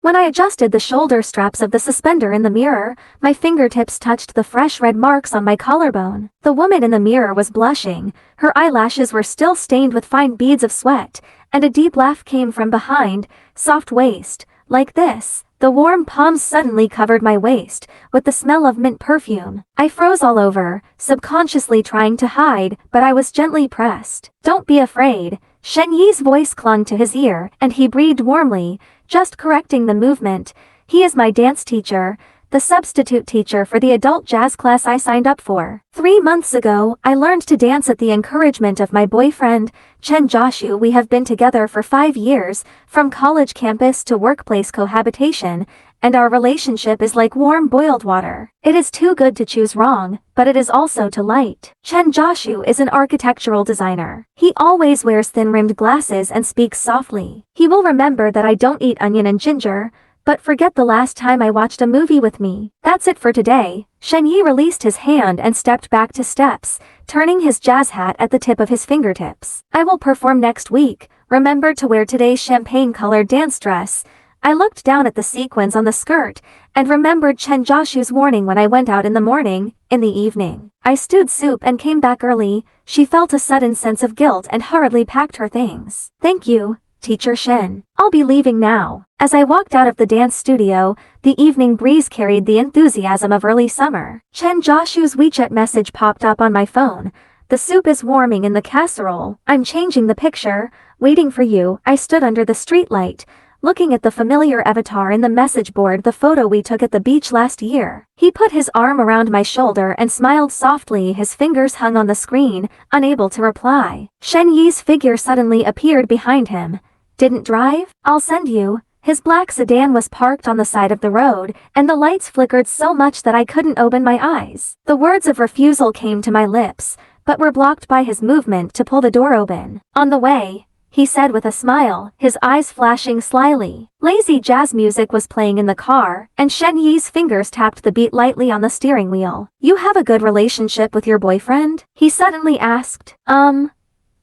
When I adjusted the shoulder straps of the suspender in the mirror, my fingertips touched the fresh red marks on my collarbone. The woman in the mirror was blushing, her eyelashes were still stained with fine beads of sweat, and a deep laugh came from behind, soft waist, like this. The warm palms suddenly covered my waist, with the smell of mint perfume. I froze all over, subconsciously trying to hide, but I was gently pressed. "Don't be afraid." Shen Yi's voice clung to his ear, and he breathed warmly, just correcting the movement. "He is my dance teacher, the substitute teacher for the adult jazz class I signed up for. 3 months ago, I learned to dance at the encouragement of my boyfriend, Chen Joshu. We have been together for 5 years, from college campus to workplace cohabitation, and our relationship is like warm boiled water. It is too good to choose wrong, but it is also too light." Chen Joshu is an architectural designer. He always wears thin-rimmed glasses and speaks softly. "He will remember that I don't eat onion and ginger, but forget the last time I watched a movie with me. That's it for today." Shen Yi released his hand and stepped back 2 steps, turning his jazz hat at the tip of his fingertips. "I will perform next week. Remember to wear today's champagne-colored dance dress." I looked down at the sequins on the skirt, and remembered Chen Joshu's warning when I went out in the morning. In the evening, I stewed soup and came back early. She felt a sudden sense of guilt and hurriedly packed her things. "Thank you, Teacher Shen. I'll be leaving now." As I walked out of the dance studio, the evening breeze carried the enthusiasm of early summer. Chen Joshu's WeChat message popped up on my phone. "The soup is warming in the casserole. I'm changing the picture. Waiting for you." I stood under the streetlight, looking at the familiar avatar in the message board, the photo we took at the beach last year. He put his arm around my shoulder and smiled softly. His fingers hung on the screen, unable to reply. Shen Yi's figure suddenly appeared behind him. "Didn't drive? I'll send you." His black sedan was parked on the side of the road, and the lights flickered so much that I couldn't open my eyes. The words of refusal came to my lips, but were blocked by his movement to pull the door open. "On the way," he said with a smile, his eyes flashing slyly. Lazy jazz music was playing in the car, and Shen Yi's fingers tapped the beat lightly on the steering wheel. "You have a good relationship with your boyfriend?" he suddenly asked.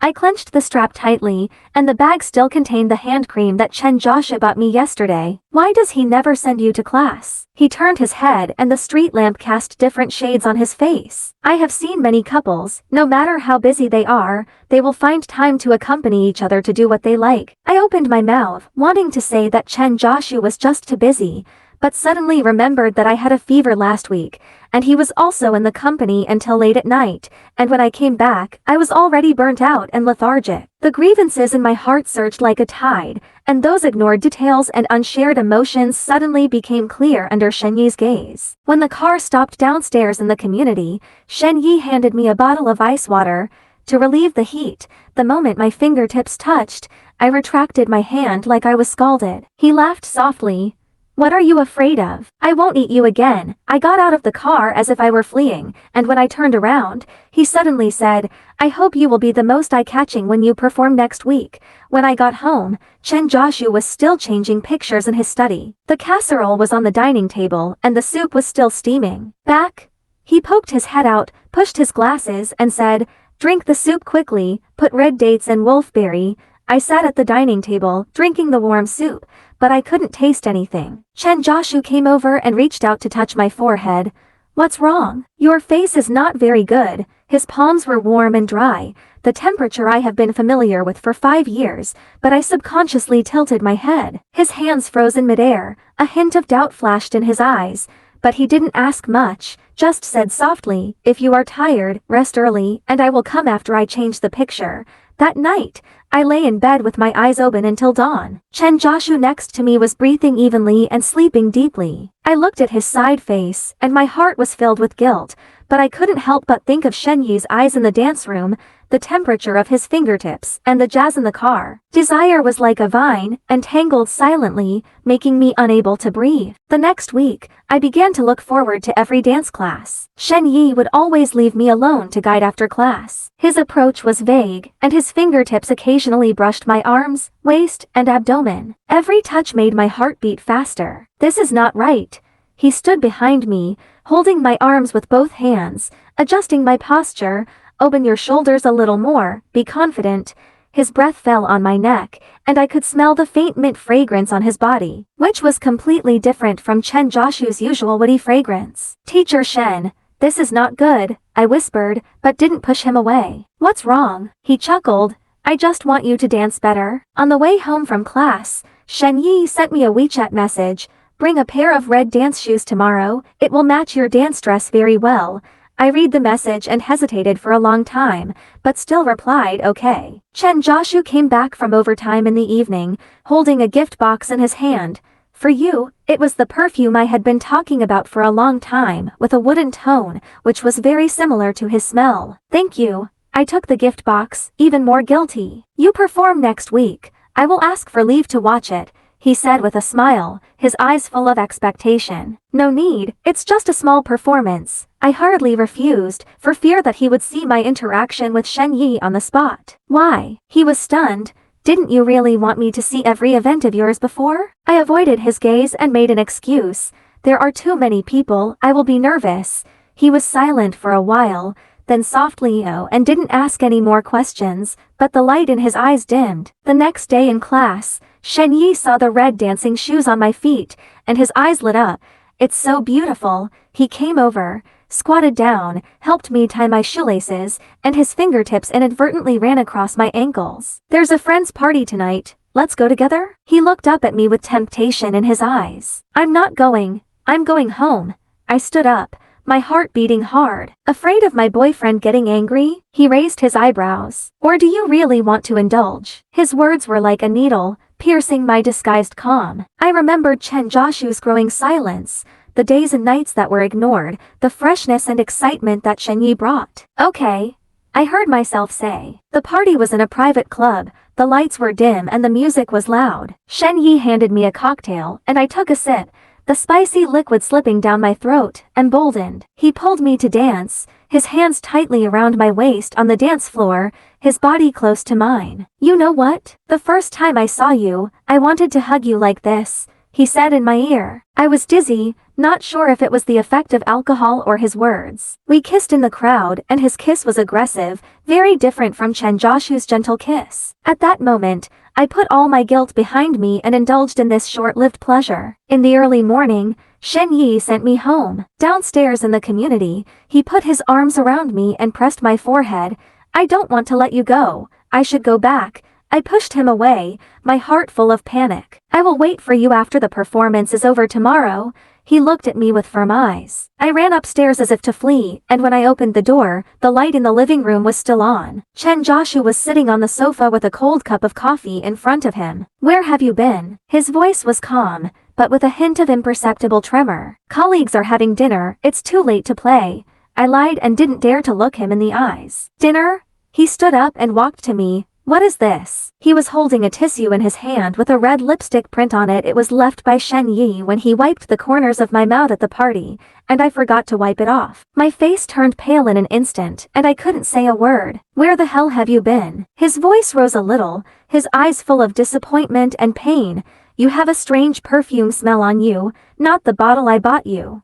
I clenched the strap tightly, and the bag still contained the hand cream that Chen Joshu bought me yesterday. "Why does he never send you to class?" He turned his head and the street lamp cast different shades on his face. "I have seen many couples, no matter how busy they are, they will find time to accompany each other to do what they like." I opened my mouth, wanting to say that Chen Joshu was just too busy, but suddenly remembered that I had a fever last week, and he was also in the company until late at night, and when I came back, I was already burnt out and lethargic. The grievances in my heart surged like a tide, and those ignored details and unshared emotions suddenly became clear under Shen Yi's gaze. When the car stopped downstairs in the community, Shen Yi handed me a bottle of ice water. To relieve the heat, the moment my fingertips touched, I retracted my hand like I was scalded. He laughed softly. "What are you afraid of? I won't eat you again." I got out of the car as if I were fleeing, and when I turned around, he suddenly said, "I hope you will be the most eye-catching when you perform next week." When I got home, Chen Joshu was still changing pictures in his study. The casserole was on the dining table, and the soup was still steaming. "Back?" He poked his head out, pushed his glasses, and said, "Drink the soup quickly, put red dates and wolfberry." I sat at the dining table, drinking the warm soup, but I couldn't taste anything. Chen Joshu came over and reached out to touch my forehead. "What's wrong? Your face is not very good." His palms were warm and dry, the temperature I have been familiar with for 5 years, but I subconsciously tilted my head. His hands froze in midair, a hint of doubt flashed in his eyes, but he didn't ask much, just said softly, "If you are tired, rest early, and I will come after I change the picture." That night, I lay in bed with my eyes open until dawn. Chen Joshu next to me was breathing evenly and sleeping deeply. I looked at his side face, and my heart was filled with guilt, but I couldn't help but think of Shen Yi's eyes in the dance room, the temperature of his fingertips, and the jazz in the car. Desire was like a vine, entangled silently, making me unable to breathe. The next week, I began to look forward to every dance class. Shen Yi would always leave me alone to guide after class. His approach was vague, and his fingertips occasionally brushed my arms, waist, and abdomen. Every touch made my heart beat faster. "This is not right." He stood behind me, holding my arms with both hands, adjusting my posture. "Open your shoulders a little more, be confident." his breath fell on my neck, and I could smell the faint mint fragrance on his body, which was completely different from Chen Joshu's usual woody fragrance. Teacher Shen, this is not good, I whispered, but didn't push him away. What's wrong? He chuckled. I just want you to dance better. On the way home from class, Shen Yi sent me a WeChat message. Bring a pair of red dance shoes tomorrow, it will match your dance dress very well. I read the message and hesitated for a long time, but still replied okay. Chen Joshu came back from overtime in the evening, holding a gift box in his hand. For you, it was the perfume I had been talking about for a long time, with a wooden tone, which was very similar to his smell. Thank you. I took the gift box, even more guilty. You perform next week. I will ask for leave to watch it, he said with a smile, his eyes full of expectation. No need, it's just a small performance. I hurriedly refused, for fear that he would see my interaction with Shen Yi on the spot. Why? He was stunned. Didn't you really want me to see every event of yours before? I avoided his gaze and made an excuse. There are too many people, I will be nervous. He was silent for a while, then softly and didn't ask any more questions, but the light in his eyes dimmed. The next day in class, Shen Yi saw the red dancing shoes on my feet, and his eyes lit up. It's so beautiful. He came over, squatted down, helped me tie my shoelaces, and his fingertips inadvertently ran across my ankles. There's a friend's party tonight, let's go together? He looked up at me with temptation in his eyes. I'm not going, I'm going home. I stood up, my heart beating hard. Afraid of my boyfriend getting angry, he raised his eyebrows. Or do you really want to indulge? His words were like a needle, piercing my disguised calm. I remembered Chen Joshu's growing silence, the days and nights that were ignored, the freshness and excitement that Shen Yi brought. Okay, I heard myself say. The party was in a private club, the lights were dim and the music was loud. Shen Yi handed me a cocktail, and I took a sip, the spicy liquid slipping down my throat, emboldened. He pulled me to dance, his hands tightly around my waist on the dance floor, his body close to mine. You know what? The first time I saw you, I wanted to hug you like this, he said in my ear. I was dizzy, not sure if it was the effect of alcohol or his words. We kissed in the crowd, and his kiss was aggressive, very different from Chen Joshu's gentle kiss. At that moment, I put all my guilt behind me and indulged in this short-lived pleasure. In the early morning, Shen Yi sent me home. Downstairs in the community, he put his arms around me and pressed my forehead. I don't want to let you go. I should go back. I pushed him away, my heart full of panic. I will wait for you after the performance is over tomorrow. He looked at me with firm eyes. I ran upstairs as if to flee, and when I opened the door, the light in the living room was still on. Chen Joshu was sitting on the sofa with a cold cup of coffee in front of him. Where have you been? His voice was calm, but with a hint of imperceptible tremor. Colleagues are having dinner, it's too late to play. I lied and didn't dare to look him in the eyes. Dinner? He stood up and walked to me. What is this? He was holding a tissue in his hand with a red lipstick print on it. It was left by Shen Yi when he wiped the corners of my mouth at the party, and I forgot to wipe it off. My face turned pale in an instant, and I couldn't say a word. Where the hell have you been? His voice rose a little, his eyes full of disappointment and pain. You have a strange perfume smell on you, not the bottle I bought you.